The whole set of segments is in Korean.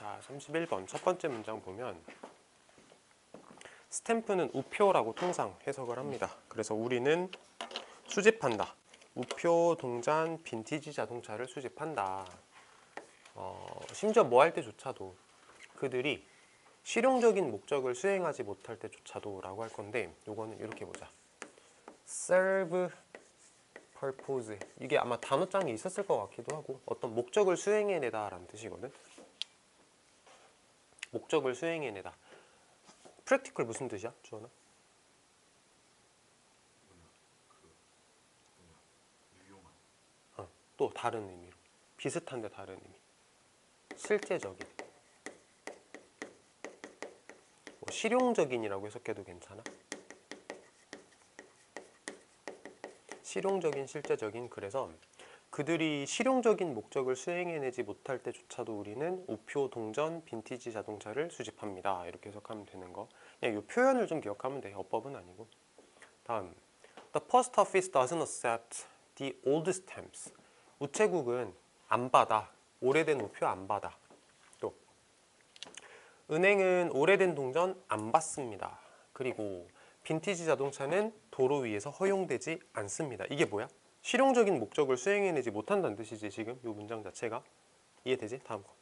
자, 31번 첫 번째 문장 보면 스탬프는 우표라고 통상 해석을 합니다. 그래서 우리는 수집한다. 우표, 동전, 빈티지 자동차를 수집한다. 심지어 뭐 할 때조차도 그들이 실용적인 목적을 수행하지 못할 때조차도 라고 할 건데, 요거는 이렇게 보자. serve purpose, 이게 아마 단어장에 있었을 것 같기도 하고 어떤 목적을 수행해내다 라는 뜻이거든. 목적을 수행해내다. practical 무슨 뜻이야, 주원아? 또 다른 의미로, 비슷한데 다른 의미. 실제적인, 뭐 실용적인이라고 해석해도 괜찮아. 실용적인, 실제적인. 그래서 그들이 실용적인 목적을 수행해내지 못할 때조차도 우리는 우표, 동전, 빈티지 자동차를 수집합니다. 이렇게 해석하면 되는 거. 그냥 이 표현을 좀 기억하면 돼. 어법은 아니고. 다음, The post office doesn't accept the old stamps. 우체국은 안 받아. 오래된 우표 안 받아. 또 은행은 오래된 동전 안 받습니다. 그리고 빈티지 자동차는 도로 위에서 허용되지 않습니다. 이게 뭐야? 실용적인 목적을 수행해내지 못한다는 뜻이지. 지금 이 문장 자체가 이해되지? 다음 거.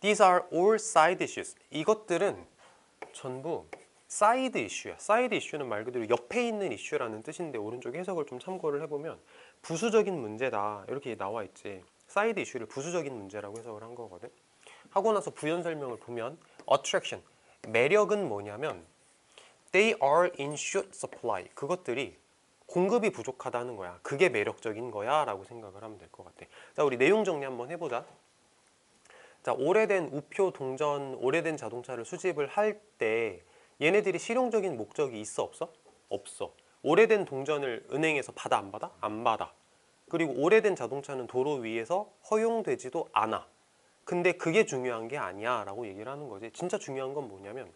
These are all side issues. 이것들은 전부 사이드 이슈야. 사이드 이슈는 말 그대로 옆에 있는 이슈라는 뜻인데, 오른쪽 해석을 좀 참고를 해보면 부수적인 문제다 이렇게 나와 있지. 사이드 이슈를 부수적인 문제라고 해석을 한 거거든. 하고 나서 부연 설명을 보면 attraction, 매력은 뭐냐면 they are in short supply. 그것들이 공급이 부족하다는 거야. 그게 매력적인 거야 라고 생각을 하면 될 것 같아. 자, 우리 내용 정리 한번 해보자. 자, 오래된 우표, 동전, 오래된 자동차를 수집을 할 때 얘네들이 실용적인 목적이 있어, 없어? 없어. 오래된 동전을 은행에서 받아, 안 받아? 안 받아. 그리고 오래된 자동차는 도로 위에서 허용되지도 않아. 근데 그게 중요한 게 아니야 라고 얘기를 하는 거지. 진짜 중요한 건 뭐냐면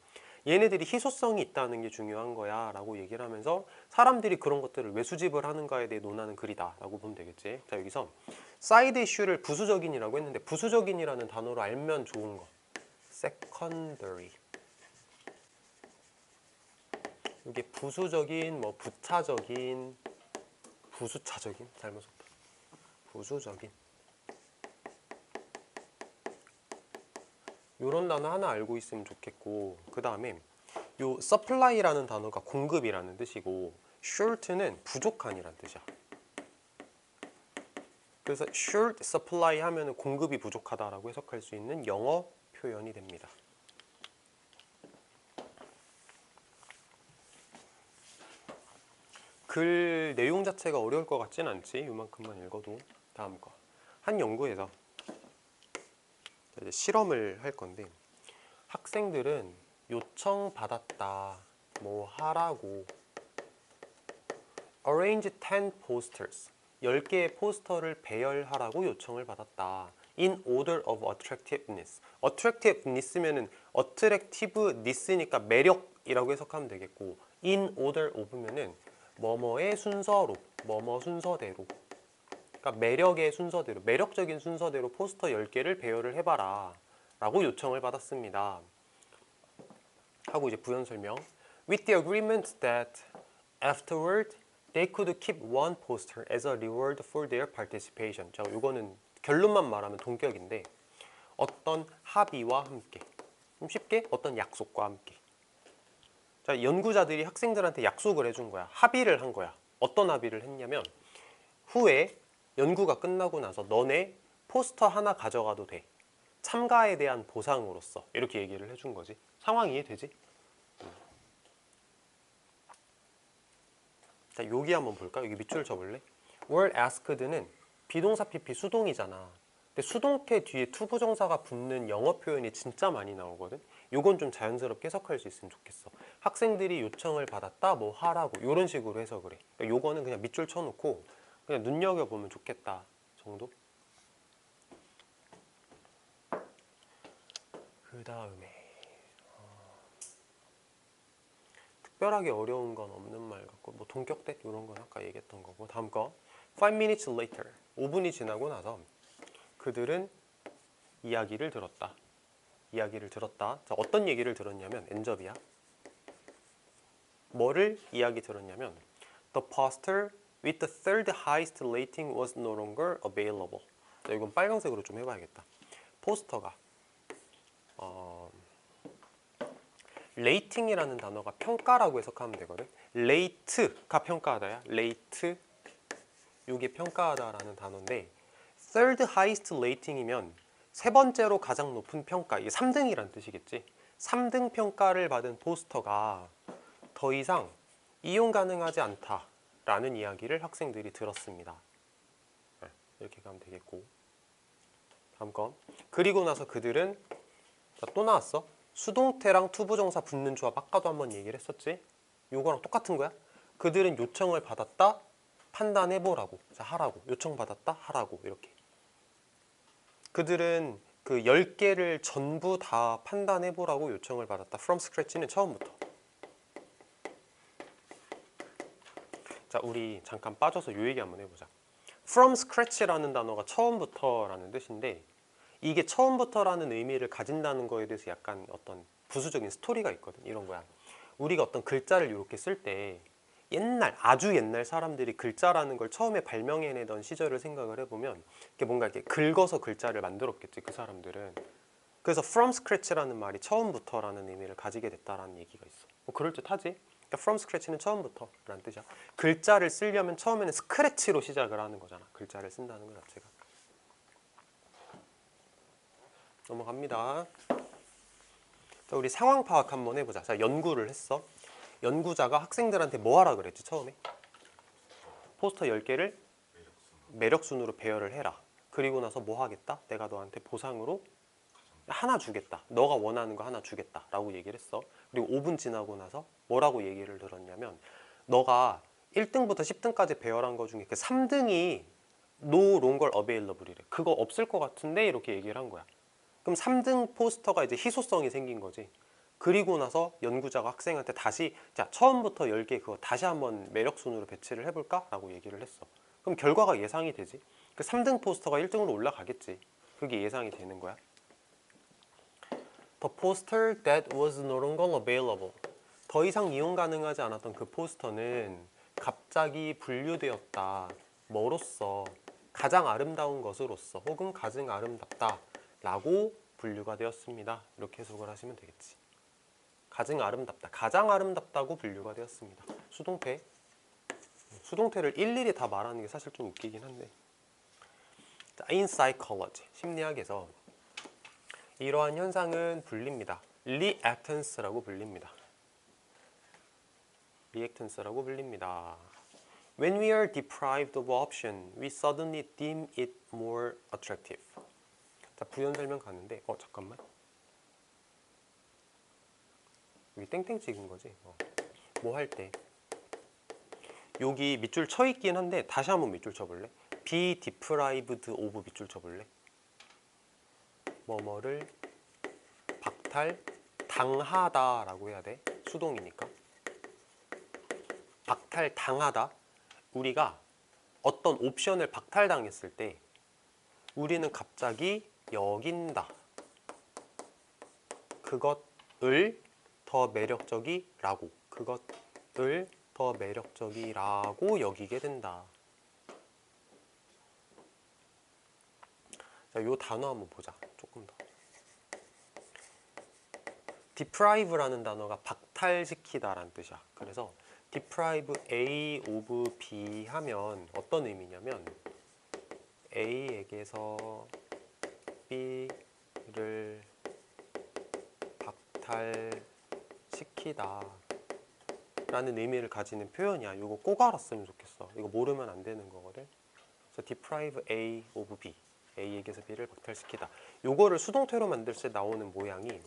얘네들이 희소성이 있다는 게 중요한 거야 라고 얘기를 하면서 사람들이 그런 것들을 왜 수집을 하는가에 대해 논하는 글이다 라고 보면 되겠지. 자, 여기서 사이드 이슈를 부수적인이라고 했는데, 부수적인이라는 단어로 알면 좋은 거 secondary. 이게 부수적인, 뭐 부차적인, 부수차적인, 잘못 썼다. 부수적인, 이런 단어 하나 알고 있으면 좋겠고, 그 다음에 요 supply라는 단어가 공급이라는 뜻이고 short는 부족한이라는 뜻이야. 그래서 short supply 하면은 공급이 부족하다라고 해석할 수 있는 영어 표현이 됩니다. 글 내용 자체가 어려울 것 같진 않지. 이만큼만 읽어도. 다음 거. 한 연구에서 이제 실험을 할 건데, 학생들은 요청받았다, 뭐 하라고, arrange 10 posters, 10개의 포스터를 배열하라고 요청을 받았다. in order of attractiveness. attractiveness면은 attractiveness니까 매력이라고 해석하면 되겠고, in order of면은 뭐뭐의 순서로, 뭐뭐 순서대로, 그러니까 매력의 순서대로, 매력적인 순서대로 포스터 10개를 배열을 해봐라 라고 요청을 받았습니다. 하고 이제 부연 설명. With the agreement that afterward they could keep one poster as a reward for their participation. 자, 이거는 결론만 말하면 동격인데, 어떤 합의와 함께, 좀 쉽게 어떤 약속과 함께. 자, 연구자들이 학생들한테 약속을 해준 거야. 합의를 한 거야. 어떤 합의를 했냐면, 후에 연구가 끝나고 나서 너네 포스터 하나 가져가도 돼. 참가에 대한 보상으로서. 이렇게 얘기를 해준 거지. 상황 이해되지? 자, 여기 한번 볼까? 여기 밑줄 쳐볼래? were asked는 비동사 PP 수동이잖아. 근데 수동태 뒤에 투부정사가 붙는 영어 표현이 진짜 많이 나오거든. 요건 좀 자연스럽게 해석할 수 있으면 좋겠어. 학생들이 요청을 받았다, 뭐 하라고, 이런 식으로 해석을 해. 그러니까 요거는 그냥 밑줄 쳐놓고 그냥 눈여겨보면 좋겠다 정도? 그 다음에 특별하게 어려운 건 없는 말 같고, 뭐 동격대 이런 건 아까 얘기했던 거고. 다음 거 5 minutes later, 5분이 지나고 나서 그들은 이야기를 들었다. 이야기를 들었다. 자, 어떤 얘기를 들었냐면 엔접이야. 뭐를 이야기 들었냐면 The poster with the third highest rating was no longer available. 자, 이건 빨간색으로 좀 해봐야겠다. 포스터가 레이팅이라는 단어가 평가라고 해석하면 되거든. 레이트가 평가하다야. 레이트 이게 평가하다라는 단어인데 third highest rating이면 세 번째로 가장 높은 평가, 이게 3등이란 뜻이겠지. 3등 평가를 받은 포스터가 더 이상 이용 가능하지 않다라는 이야기를 학생들이 들었습니다. 이렇게 가면 되겠고, 다음 거. 그리고 나서 그들은, 자, 또 나왔어. 수동태랑 투부정사 붙는 조합 아까도 한번 얘기를 했었지. 요거랑 똑같은 거야. 그들은 요청을 받았다, 판단해보라고. 자, 하라고. 요청받았다, 하라고. 이렇게. 그들은 그 10개를 전부 다 판단해보라고 요청을 받았다. From scratch는 처음부터. 자, 우리 잠깐 빠져서 요 얘기 한번 해보자. From scratch라는 단어가 처음부터라는 뜻인데, 이게 처음부터라는 의미를 가진다는 거에 대해서 약간 어떤 부수적인 스토리가 있거든. 이런 거야. 우리가 어떤 글자를 이렇게 쓸 때 옛날, 아주 옛날 사람들이 글자라는 걸 처음에 발명해내던 시절을 생각을 해보면 이게 뭔가 이렇게 긁어서 글자를 만들었겠지, 그 사람들은. 그래서 from scratch라는 말이 처음부터라는 의미를 가지게 됐다라는 얘기가 있어. 뭐 그럴듯하지? 그러니까 from scratch는 처음부터라는 뜻이야. 글자를 쓰려면 처음에는 스크래치로 시작을 하는 거잖아. 글자를 쓴다는 것 자체가. 넘어갑니다. 자, 우리 상황 파악 한번 해보자. 자, 연구를 했어. 연구자가 학생들한테 뭐 하라 그랬지, 처음에? 포스터 10개를 매력순으로 배열을 해라. 그리고 나서 뭐 하겠다? 내가 너한테 보상으로 하나 주겠다. 너가 원하는 거 하나 주겠다. 라고 얘기를 했어. 그리고 5분 지나고 나서 뭐라고 얘기를 들었냐면, 너가 1등부터 10등까지 배열한 거 중에 그 3등이 no longer available이래. 그거 없을 것 같은데? 이렇게 얘기를 한 거야. 그럼 3등 포스터가 이제 희소성이 생긴 거지. 그리고 나서 연구자가 학생한테 다시, 자, 처음부터 10개 그거 다시 한번 매력순으로 배치를 해볼까? 라고 얘기를 했어. 그럼 결과가 예상이 되지. 그 3등 포스터가 1등으로 올라가겠지. 그게 예상이 되는 거야. The poster that was no longer available. 더 이상 이용 가능하지 않았던 그 포스터는 갑자기 분류되었다. 뭐로써? 가장 아름다운 것으로서, 혹은 가장 아름답다 라고 분류가 되었습니다. 이렇게 해석을 하시면 되겠지. 가장 아름답다, 가장 아름답다고 분류가 되었습니다. 수동태. 수동태를 일일이 다 말하는 게 사실 좀 웃기긴 한데. 자, in psychology, 심리학에서 이러한 현상은 불립니다. reactance라고 불립니다. reactance라고 불립니다. When we are deprived of option, we suddenly deem it more attractive. 자, 부연 설명 가는데, 잠깐만. 여기 땡땡 찍은 거지. 뭐 할 때. 여기 밑줄 쳐 있긴 한데 다시 한번 밑줄 쳐볼래? Be deprived of 밑줄 쳐볼래? 뭐뭐를 박탈 당하다라고 해야 돼. 수동이니까. 박탈 당하다. 우리가 어떤 옵션을 박탈당했을 때 우리는 갑자기 여긴다. 그것을 더 매력적이라고. 그것을 더 매력적이라고 여기게 된다. 자, 요 단어 한번 보자. 조금 더. deprive라는 단어가 박탈시키다라는 뜻이야. 그래서 deprive A of B 하면 어떤 의미냐면 A에게서 B를 박탈시키다 라는 의미를 가지는 표현이야. 이거 꼭 알았으면 좋겠어. 이거 모르면 안 되는 거거든. 그래서 deprive A of B, A에게서 B를 박탈시키다. 요거를 수동태로 만들 때 나오는 모양이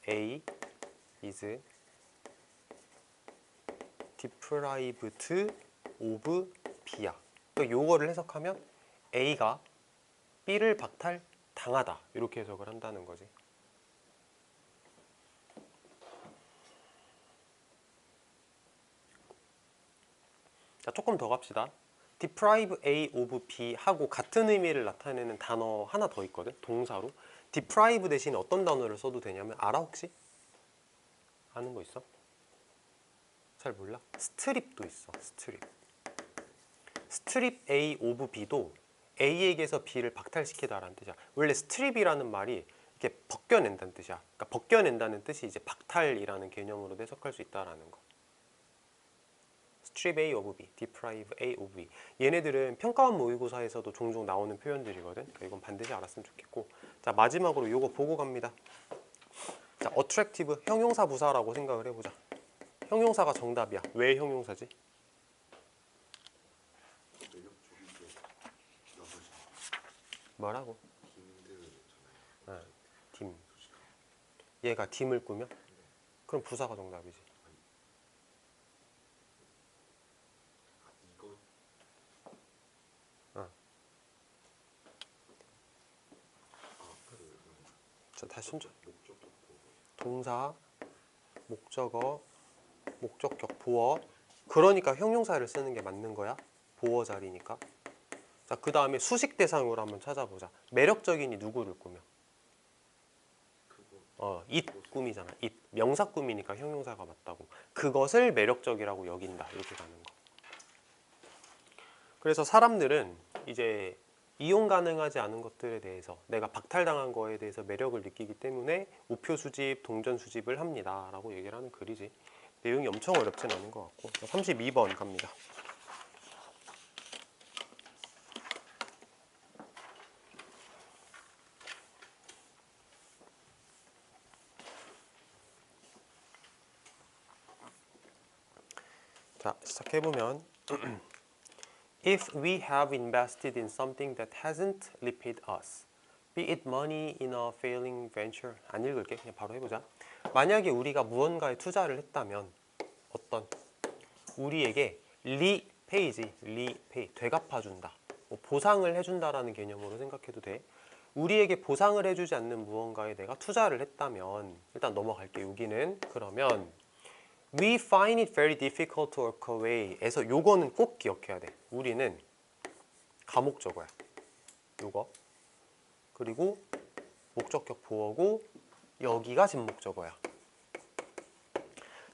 A is deprived of B야. 그러니까 요거를 해석하면 A가 B를 박탈당하다 이렇게 해석을 한다는 거지. 자, 조금 더 갑시다. deprive A of B 하고 같은 의미를 나타내는 단어 하나 더 있거든. 동사로. deprive 대신 어떤 단어를 써도 되냐면 알아 혹시? 아는 거 있어? 잘 몰라? strip도 있어. strip A of B도 A에게서 B를 박탈시키다라는 뜻이야. 원래 strip이라는 말이 이렇게 벗겨낸다는 뜻이야. 그러니까 벗겨낸다는 뜻이 이제 박탈이라는 개념으로 해석할 수 있다라는 거. strip A of B, deprive A of B. 얘네들은 평가원 모의고사에서도 종종 나오는 표현들이거든. 그러니까 이건 반드시 알았으면 좋겠고. 자, 마지막으로 요거 보고 갑니다. 자, attractive 형용사 부사라고 생각을 해보자. 형용사가 정답이야. 왜 형용사지? 뭐라고? 아, 딤. 얘가 딤을 꾸며? 그럼 부사가 정답이지. 자, 다시 순서. 동사, 목적어, 목적격, 보어. 그러니까 형용사를 쓰는 게 맞는 거야. 보어 자리니까. 자, 그 다음에 수식 대상으로 한번 찾아보자. 매력적인이 누구를 꾸며? it 꾸미잖아. it. 명사 꾸미니까 형용사가 맞다고. 그것을 매력적이라고 여긴다. 이렇게 가는 거. 그래서 사람들은 이제 이용 가능하지 않은 것들에 대해서 내가 박탈당한 거에 대해서 매력을 느끼기 때문에 우표 수집, 동전 수집을 합니다. 라고 얘기를 하는 글이지. 내용이 엄청 어렵진 않은 것 같고. 32번 갑니다. 자, 시작해보면 If we have invested in something that hasn't repaid us, be it money in a failing venture. 안 읽을게. 그냥 바로 해보자. 만약에 우리가 무언가에 투자를 했다면 어떤 우리에게 repay지, repay, 되갚아준다. 뭐 보상을 해준다라는 개념으로 생각해도 돼. 우리에게 보상을 해주지 않는 무언가에 내가 투자를 했다면 일단 넘어갈게. 여기는 그러면 We find it very difficult to walk away 에서 요거는 꼭 기억해야 돼. 우리는 가목적어야. 요거. 그리고 목적격 보어고 여기가 진목적어야.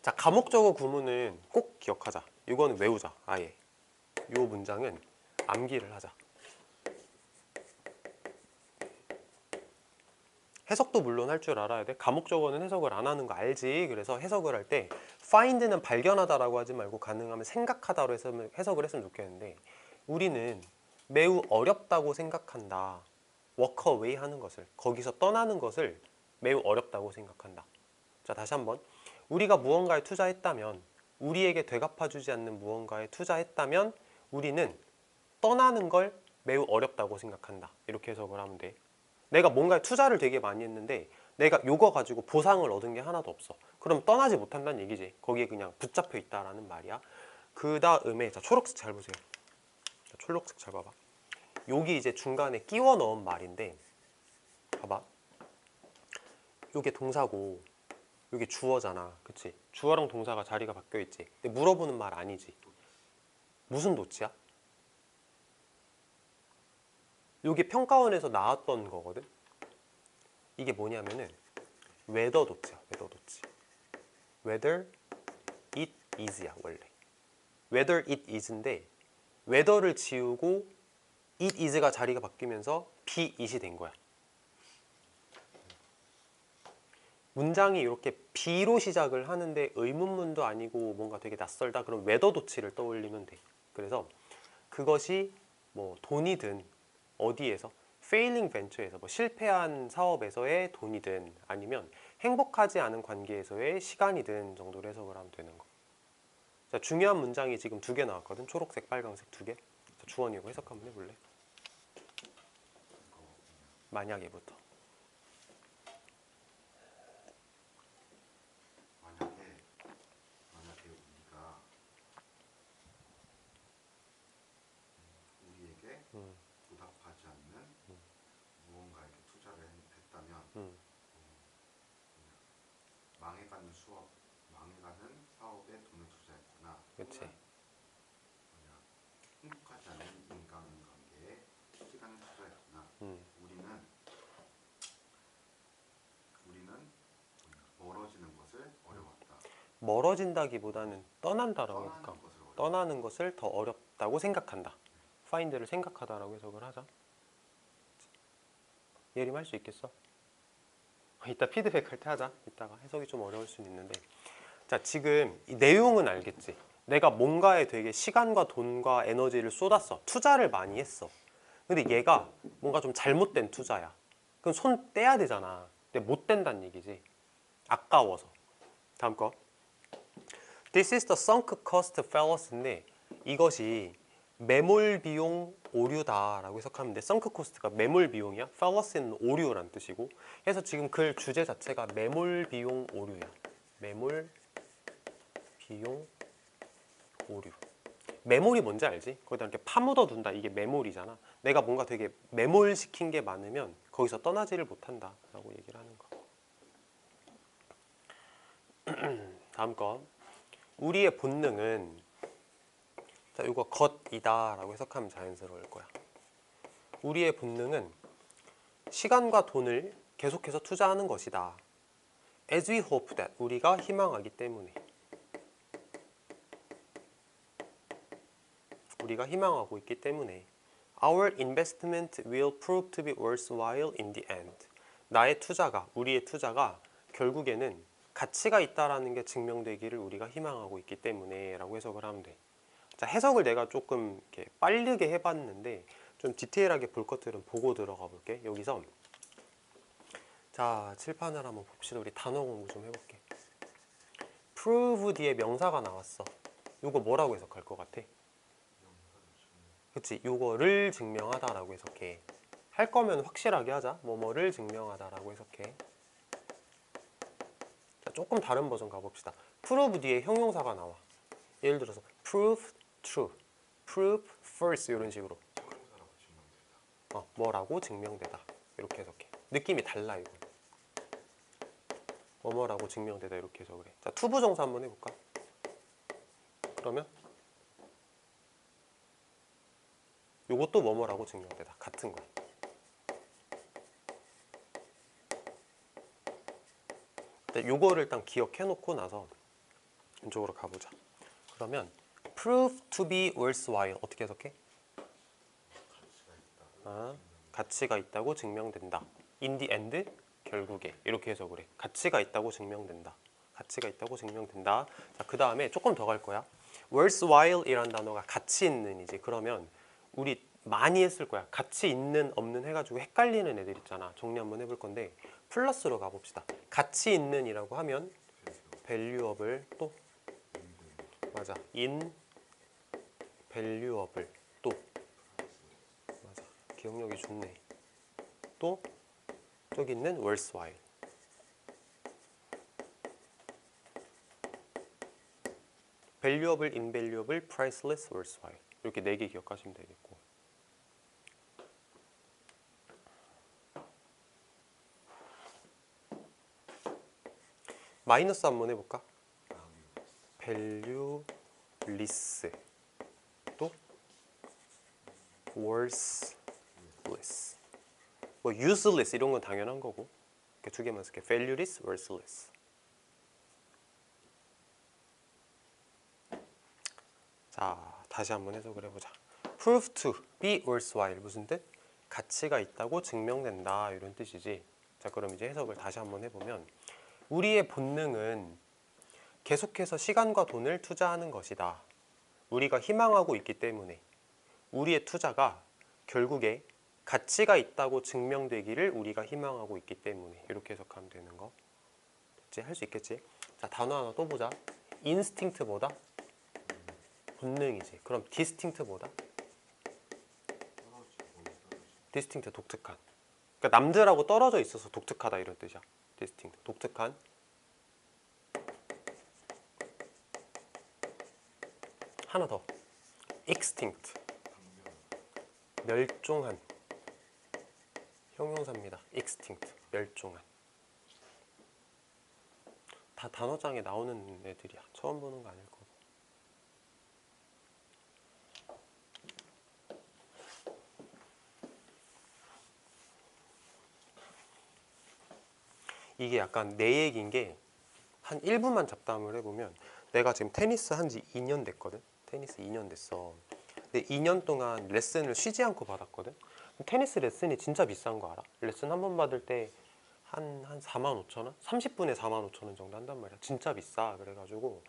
자, 가목적어 구문은 꼭 기억하자. 이거는 외우자. 아예. 요 문장은 암기를 하자. 해석도 물론 할 줄 알아야 돼. 가목적어는 해석을 안 하는 거 알지? 그래서 해석을 할 때 find는 발견하다라고 하지 말고 가능하면 생각하다로 해석을 했으면 좋겠는데 우리는 매우 어렵다고 생각한다. walk away 하는 것을, 거기서 떠나는 것을 매우 어렵다고 생각한다. 자, 다시 한번. 우리가 무언가에 투자했다면, 우리에게 되갚아주지 않는 무언가에 투자했다면 우리는 떠나는 걸 매우 어렵다고 생각한다. 이렇게 해석을 하면 돼. 내가 뭔가에 투자를 되게 많이 했는데 내가 요거 가지고 보상을 얻은 게 하나도 없어. 그럼 떠나지 못한다는 얘기지. 거기에 그냥 붙잡혀 있다라는 말이야. 그 다음에 자, 초록색 잘 보세요. 자, 초록색 잘 봐봐. 여기 이제 중간에 끼워 넣은 말인데 봐봐. 요게 동사고 요게 주어잖아. 그치? 주어랑 동사가 자리가 바뀌어 있지. 근데 물어보는 말 아니지. 무슨 도치야? 요게 평가원에서 나왔던 거거든. 이게 뭐냐면은 whether 도치야. whether 도치. whether it is야 원래. whether it is인데 whether를 지우고 it is가 자리가 바뀌면서 be it이 된 거야. 문장이 이렇게 be로 시작을 하는데 의문문도 아니고 뭔가 되게 낯설다. 그럼 whether 도치를 떠올리면 돼. 그래서 그것이 뭐 돈이든 어디에서 failing venture에서 뭐 실패한 사업에서의 돈이든 아니면 행복하지 않은 관계에서의 시간이든 정도로 해석을 하면 되는 거. 자, 중요한 문장이 지금 2개 나왔거든. 초록색, 빨강색 2개. 자, 주원이 이거 해석 한번 해볼래? 만약에부터. 만약에 우리에게 보답하지 않는 무언가에게 투자를 했다면 망해가는 사업에 돈을 투자했거나 그치. 행복하지 않는 멀어진다기보다는 떠난다라고 떠나는 해볼까? 것을 어려워. 떠나는 것을 더 어렵다고 생각한다. find를 생각하다라고 해석을 하자. 예림 할 수 있겠어? 이따 피드백 할 때 하자. 이따가 해석이 좀 어려울 수는 있는데. 자, 지금 이 내용은 알겠지? 내가 뭔가에 되게 시간과 돈과 에너지를 쏟았어. 투자를 많이 했어. 근데 얘가 뭔가 좀 잘못된 투자야. 그럼 손 떼야 되잖아. 근데 못 뗀다는 얘기지. 아까워서. 다음 거. This is the sunk cost fallacy인데 이것이 매몰 비용 오류다라고 해석하면 돼. sunk cost가 매몰 비용이야. fallacy는 오류란 뜻이고. 그래서 지금 글 주제 자체가 매몰 비용 오류야. 매몰 비용 오류. 매몰이 뭔지 알지? 거기다 이렇게 파묻어 둔다. 이게 매몰이잖아. 내가 뭔가 되게 매몰시킨 게 많으면 거기서 떠나지를 못한다라고 얘기를 하는 거. 다음 거. 우리의 본능은 자, 이거 것이다라고 해석하면 자연스러울 거야. 우리의 본능은 시간과 돈을 계속해서 투자하는 것이다. As we hope that 우리가 희망하기 때문에 우리가 희망하고 있기 때문에 Our investment will prove to be worthwhile in the end. 나의 투자가 우리의 투자가 결국에는 가치가 있다라는 게 증명되기를 우리가 희망하고 있기 때문에라고 해석을 하면 돼. 자, 해석을 내가 조금 이렇게 빠르게 해봤는데 좀 디테일하게 볼 것들은 보고 들어가 볼게. 여기서 자, 칠판을 한번 봅시다. 우리 단어 공부 좀 해볼게. prove 뒤에 명사가 나왔어. 이거 뭐라고 해석할 것 같아? 그치? 요거를 증명하다라고 해석해. 할 거면 확실하게 하자. 뭐뭐를 증명하다라고 해석해. 자, 조금 다른 버전 가봅시다. prove 뒤에 형용사가 나와. 예를 들어서 prove true, prove false 이런 식으로. 형용사라고 증명된다. 뭐라고 증명되다. 이렇게 해석해. 느낌이 달라 이거. 뭐뭐라고 증명되다 이렇게 해석을 해. 자, 투부정사 한번 해볼까? 그러면 요것도 뭐뭐라고 증명되다. 같은 거. 요거를 일단 기억해 놓고 나서 이쪽으로 가보자. 그러면 prove to be worthwhile 어떻게 해석해? 가치가 있다고 증명된다. In the end 결국에 이렇게 해석을 해. 가치가 있다고 증명된다. 가치가 있다고 증명된다. 자, 그 다음에 조금 더 갈 거야. worthwhile이라는 단어가 가치 있는이지. 그러면 우리 많이 했을 거야. 가치 있는 없는 해가지고 헷갈리는 애들 있잖아. 정리 한번 해볼 건데 플러스로 가봅시다. 가치 있는이라고 하면 valuable 또 맞아. invaluable 또 맞아. 기억력이 좋네. 또 저기 있는 worthwhile. valuable, invaluable, priceless, worthwhile. 이렇게 4개 기억하시면 되겠고. 마이너스 한번 해볼까? valueless 또 worthless. 뭐 useless 이런 건 당연한 거고. 이렇게 두 개만 쓸게. valueless, worthless. 자, 다시 한번 해석을 해보자. prove to be worthwhile 무슨 뜻? 가치가 있다고 증명된다 이런 뜻이지. 자, 그럼 이제 해석을 다시 한번 해보면 우리의 본능은 계속해서 시간과 돈을 투자하는 것이다. 우리가 희망하고 있기 때문에 우리의 투자가 결국에 가치가 있다고 증명되기를 우리가 희망하고 있기 때문에 이렇게 해석하면 되는 거. 됐지? 할 수 있겠지? 자, 단어 하나 또 보자. instinct보다 본능이지. 그럼 distinct보다 distinct 독특한. 그러니까 남들하고 떨어져 있어서 독특하다 이런 뜻이야. distinct 독특한. 하나 더. extinct 멸종한. 형용사입니다. extinct 멸종한. 다 단어장에 나오는 애들이야. 처음 보는 거 아닐 거고. 이게 약간 내 얘기인 게 한 1분만 잡담을 해보면 내가 지금 테니스 한 지 2년 됐거든. 테니스 2년 됐어. 근데 2년 동안 레슨을 쉬지 않고 받았거든. 테니스 레슨이 진짜 비싼 거 알아? 레슨 한 번 받을 때 한 45,000원? 30분에 45,000원 정도 한단 말이야. 진짜 비싸. 그래가지고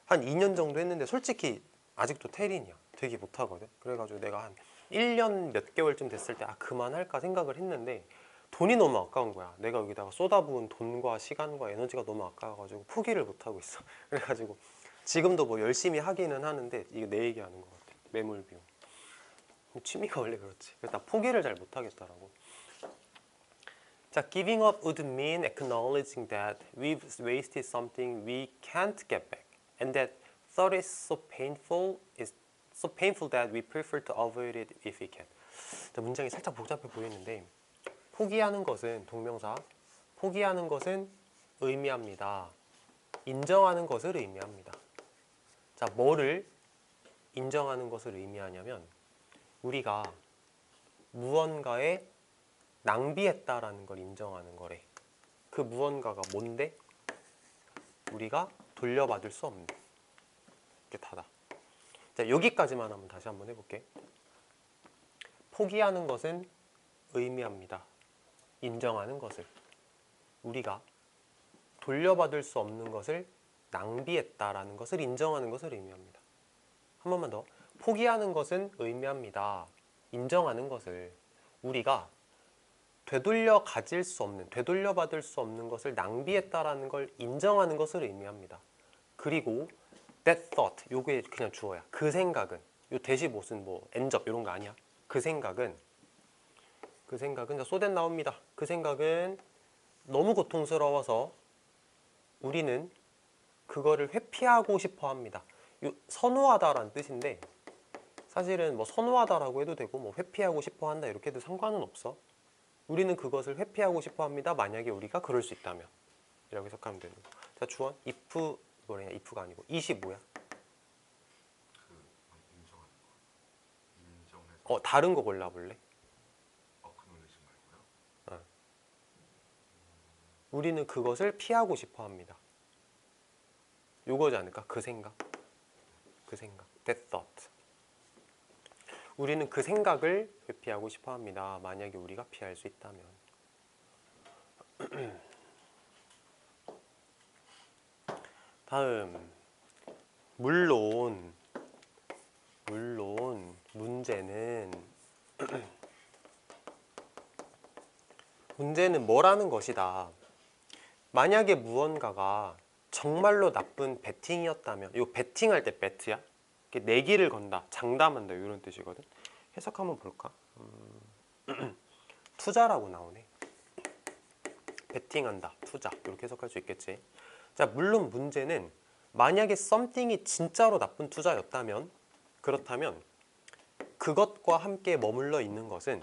한 2년 정도 했는데 솔직히 아직도 테린이야. 되게 못하거든. 그래가지고 내가 한 1년 몇 개월쯤 됐을 때 그만할까 생각을 했는데 돈이 너무 아까운 거야. 내가 여기다가 쏟아부은 돈과 시간과 에너지가 너무 아까워가지고 포기를 못하고 있어. 그래가지고 지금도 뭐 열심히 하기는 하는데 이게 내 얘기하는 것 같아. 매몰 비용. 취미가 원래 그렇지. 그래서 나 포기를 잘 못하겠더라고. 자, giving up would mean acknowledging that we've wasted something we can't get back, and that thought is so painful that we prefer to avoid it if we can. 자, 문장이 살짝 복잡해 보이는데 포기하는 것은 동명사, 포기하는 것은 의미합니다. 인정하는 것을 의미합니다. 자, 뭐를 인정하는 것을 의미하냐면 우리가 무언가에 낭비했다라는 걸 인정하는 거래. 그 무언가가 뭔데? 우리가 돌려받을 수 없는. 이게 다다. 자, 여기까지만 한번 다시 한번 해볼게. 포기하는 것은 의미합니다. 인정하는 것을. 우리가 돌려받을 수 없는 것을 낭비했다라는 것을 인정하는 것을 의미합니다. 한 번만 더. 포기하는 것은 의미합니다. 인정하는 것을. 우리가 되돌려 가질 수 없는, 되돌려받을 수 없는 것을 낭비했다라는 걸 인정하는 것을 의미합니다. 그리고 that thought, 요게 그냥 주어야. 그 생각은, 요 대시 무슨 뭐 엔접 이런 거 아니야. 그 생각은 자, 소댓 나옵니다. 그 생각은 너무 고통스러워서 우리는 그거를 회피하고 싶어 합니다. 요 선호하다라는 뜻인데 사실은 뭐 선호하다라고 해도 되고 뭐 회피하고 싶어 한다 이렇게 해도 상관은 없어. 우리는 그것을 회피하고 싶어 합니다. 만약에 우리가 그럴 수 있다면. 이라고 해석하면 되는 거. 자, 주원, if, 뭐냐, if가 아니고, it이 뭐야? 인정하는 거. 인정해서. 다른 거 골라볼래? acknowledge 말고요. 우리는 그것을 피하고 싶어 합니다. 요거지 않을까? 그 생각. 그 생각. That thought. 우리는 그 생각을 회피하고 싶어 합니다. 만약에 우리가 피할 수 있다면. 다음. 물론 문제는 뭐라는 것이다. 만약에 무언가가 정말로 나쁜 베팅이었다면, 요 베팅할 때 배트야? 내기를 건다, 장담한다 이런 뜻이거든. 해석 한번 볼까? 투자라고 나오네. 베팅한다, 투자 이렇게 해석할 수 있겠지. 자, 물론 문제는 만약에 something이 진짜로 나쁜 투자였다면, 그렇다면 그것과 함께 머물러 있는 것은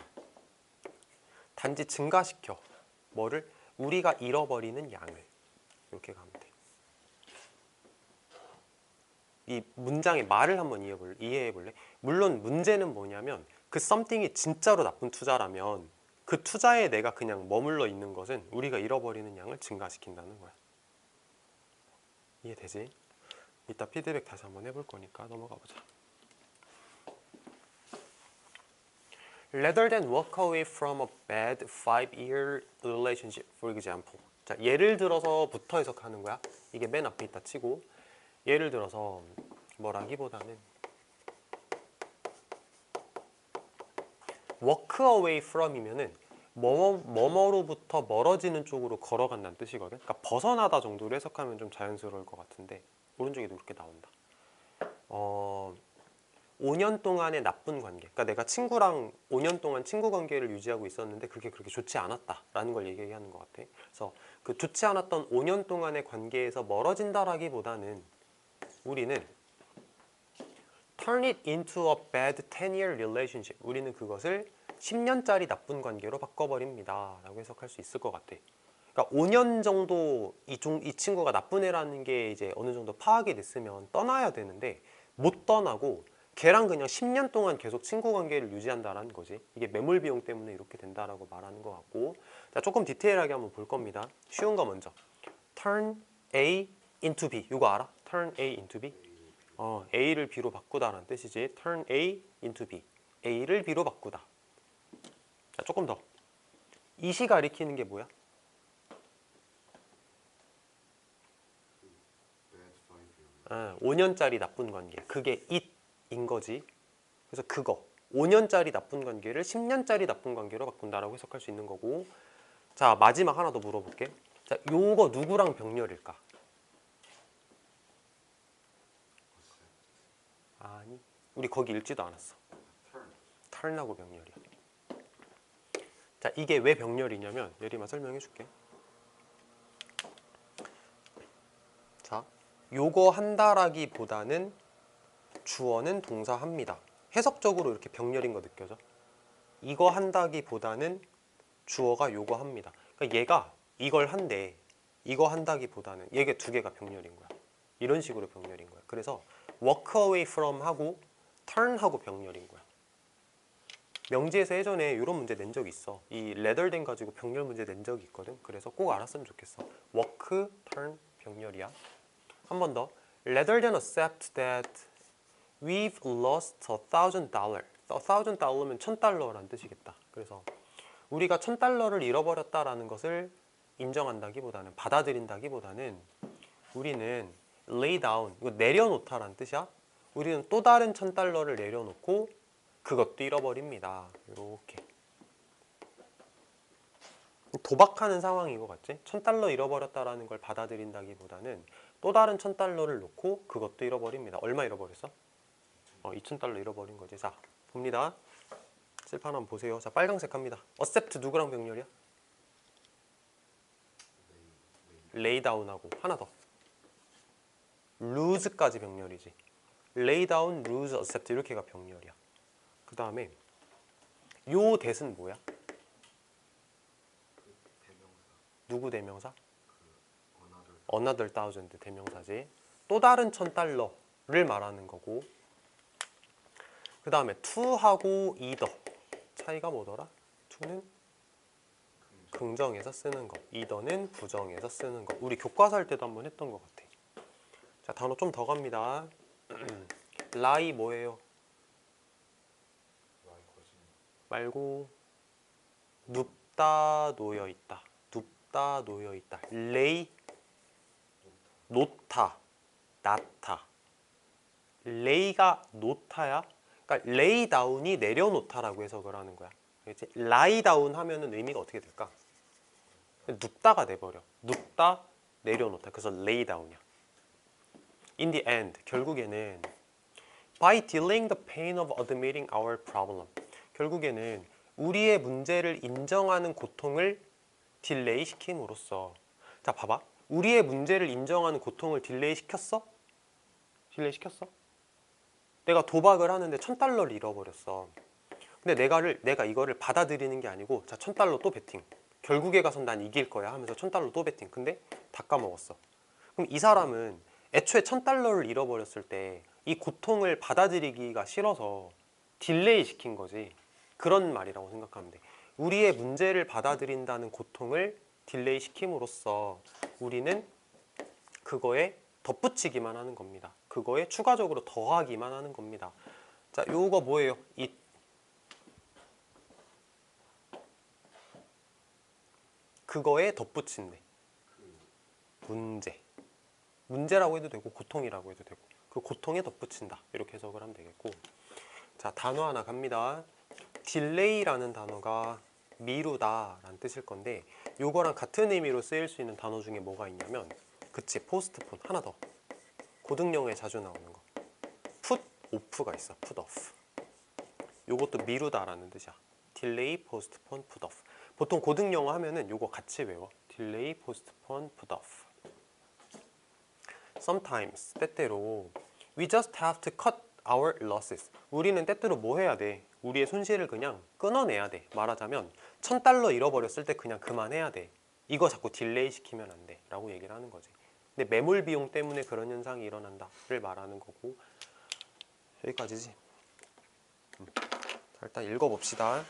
단지 증가시켜 뭐를? 우리가 잃어버리는 양을. 이렇게 가면 돼. 이 문장의 말을 한번 이해해 볼래? 물론 문제는 뭐냐면 그 something이 진짜로 나쁜 투자라면 그 투자에 내가 그냥 머물러 있는 것은 우리가 잃어버리는 양을 증가시킨다는 거야. 이해되지? 이따 피드백 다시 한번 해볼 거니까 넘어가 보자. Rather than walk away from a bad 5-year relationship, for example. 자, 예를 들어서부터 해석하는 거야. 이게 맨 앞에 있다 치고 예를 들어서 뭐라기보다는 walk away from이면은 뭐뭐로부터 멀어지는 쪽으로 걸어간다는 뜻이거든. 그러니까 벗어나다 정도로 해석하면 좀 자연스러울 것 같은데 오른쪽에도 그렇게 나온다. 5년 동안의 나쁜 관계. 그러니까 내가 친구랑 5년 동안 친구 관계를 유지하고 있었는데 그게 그렇게 좋지 않았다라는 걸 얘기하는 것 같아. 그래서 그 좋지 않았던 5년 동안의 관계에서 멀어진다라기보다는 우리는 turn it into a bad 10-year relationship. 우리는 그것을 10년짜리 나쁜 관계로 바꿔버립니다. 라고 해석할 수 있을 것 같아. 그러니까 5년 정도 이 친구가 나쁜 애라는 게 이제 어느 정도 파악이 됐으면 떠나야 되는데 못 떠나고 걔랑 그냥 10년 동안 계속 친구 관계를 유지한다라는 거지. 이게 매몰 비용 때문에 이렇게 된다라고 말하는 것 같고. 자, 조금 디테일하게 한번 볼 겁니다. 쉬운 거 먼저. Turn A into B. 이거 알아? turn A into B. A를 B로 바꾸다라는 뜻이지. turn A into B. A를 B로 바꾸다. 자, 조금 더. it이 가리키는 게 뭐야? bad 5 year. 5년짜리 나쁜 관계. 그게 it인 거지. 그래서 그거 5년짜리 나쁜 관계를 10년짜리 나쁜 관계로 바꾼다라고 해석할 수 있는 거고. 자, 마지막 하나 더 물어볼게. 자, 요거 누구랑 병렬일까? 아니, 우리 거기 읽지도 않았어. turn. turn하고 병렬이야. 자, 이게 왜 병렬이냐면 예림아 설명해 줄게. 자, 요거 한다라기보다는 주어는 동사 합니다. 해석적으로 이렇게 병렬인 거 느껴져? 이거 한다기보다는 주어가 요거 합니다. 그러니까 얘가 이걸 한대. 이거 한다기보다는 얘가 두 개가 병렬인 거야. 이런 식으로 병렬인 거야. 그래서 walk away from 하고 turn 하고 병렬인 거야. 명지에서 예전에 이런 문제 낸 적이 있어. 이 rather than 가지고 병렬 문제 낸 적이 있거든. 그래서 꼭 알았으면 좋겠어. walk, turn 병렬이야. 한 번 더. rather than accept that we've lost $1,000. $1,000면 $1,000란 뜻이겠다. 그래서 우리가 $1,000를 잃어버렸다라는 것을 인정한다기보다는 받아들인다기보다는 우리는 lay down, 이거 내려놓다라는 뜻이야. 우리는 또 다른 $1,000를 내려놓고 그것도 잃어버립니다. 이렇게 도박하는 상황인 것 같지? $1,000 잃어버렸다라는 걸 받아들인다기보다는 또 다른 $1,000를 놓고 그것도 잃어버립니다. 얼마 잃어버렸어? $2,000 잃어버린 거지. 자, 봅니다. 칠판 한번 보세요. 자, 빨강색 합니다. accept 누구랑 병렬이야? lay down하고 하나 더. lose까지 병렬이지. lay down, lose, accept 이렇게가 병렬이야. 그 다음에 요 that은 뭐야? 대명사. 누구 대명사? another. another thousand 대명사지. 또 다른 $1,000를 말하는 거고. 그 다음에 to하고 either 차이가 뭐더라? to는 긍정에서 쓰는 거, either는 부정에서 쓰는 거. 우리 교과서 할 때도 한번 했던 것 같아. 자, 단어 좀 더 갑니다. lie 뭐예요? lie 거짓말. 말고 눕다 놓여 있다. 눕다 놓여 있다. lay 놓다, 놨다. lay가 놓다야. 그러니까 lay down이 내려놓다라고 해석을 하는 거야. 그렇지? lie down 하면은 의미가 어떻게 될까? 눕다가 돼버려. 눕다, 내려놓다. 그래서 lay down이야. In the end, 결국에는 by delaying the pain of admitting our problem. 결국에는 우리의 문제를 인정하는 고통을 딜레이 시킴으로써. 자, 봐봐. 우리의 문제를 인정하는 고통을 딜레이 시켰어? 딜레이 시켰어? 내가 도박을 하는데 $1,000를 잃어버렸어. 근데 내가 이거를 받아들이는 게 아니고, 자, $1,000 또 베팅. 결국에 가선 난 이길 거야 하면서 $1,000 또 베팅. 근데 다 까먹었어. 그럼 이 사람은 애초에 $1,000를 잃어버렸을 때 이 고통을 받아들이기가 싫어서 딜레이 시킨 거지. 그런 말이라고 생각하면 돼. 우리의 문제를 받아들인다는 고통을 딜레이 시킴으로써 우리는 그거에 덧붙이기만 하는 겁니다. 그거에 추가적으로 더하기만 하는 겁니다. 자, 요거 뭐예요? 이 그거에 덧붙인대. 문제라고 해도 되고 고통이라고 해도 되고 그 고통에 덧붙인다. 이렇게 해석을 하면 되겠고. 자, 단어 하나 갑니다. 딜레이라는 단어가 미루다라는 뜻일 건데 요거랑 같은 의미로 쓰일 수 있는 단어 중에 뭐가 있냐면 그치, 포스트폰. 하나 더. 고등영어에 자주 나오는 거. put off가 있어. put off. 요것도 미루다라는 뜻이야. 딜레이, 포스트폰, put off. 보통 고등영어 하면은 요거 같이 외워. 딜레이, 포스트폰, put off. Sometimes, 때때로 we just have to cut our losses. 우리는 때때로 뭐 해야 돼? 우리의 손실을 그냥 끊어내야 돼. 말하자면 $1,000 잃어버렸을 때 그냥 그만해야 돼. 이거 자꾸 딜레이 시키면 안 돼 라고 얘기를 하는 거지. 근데 매몰 비용 때문에 그런 현상이 일어난다를 말하는 거고. 여기까지지. 자, 일단 읽어봅시다.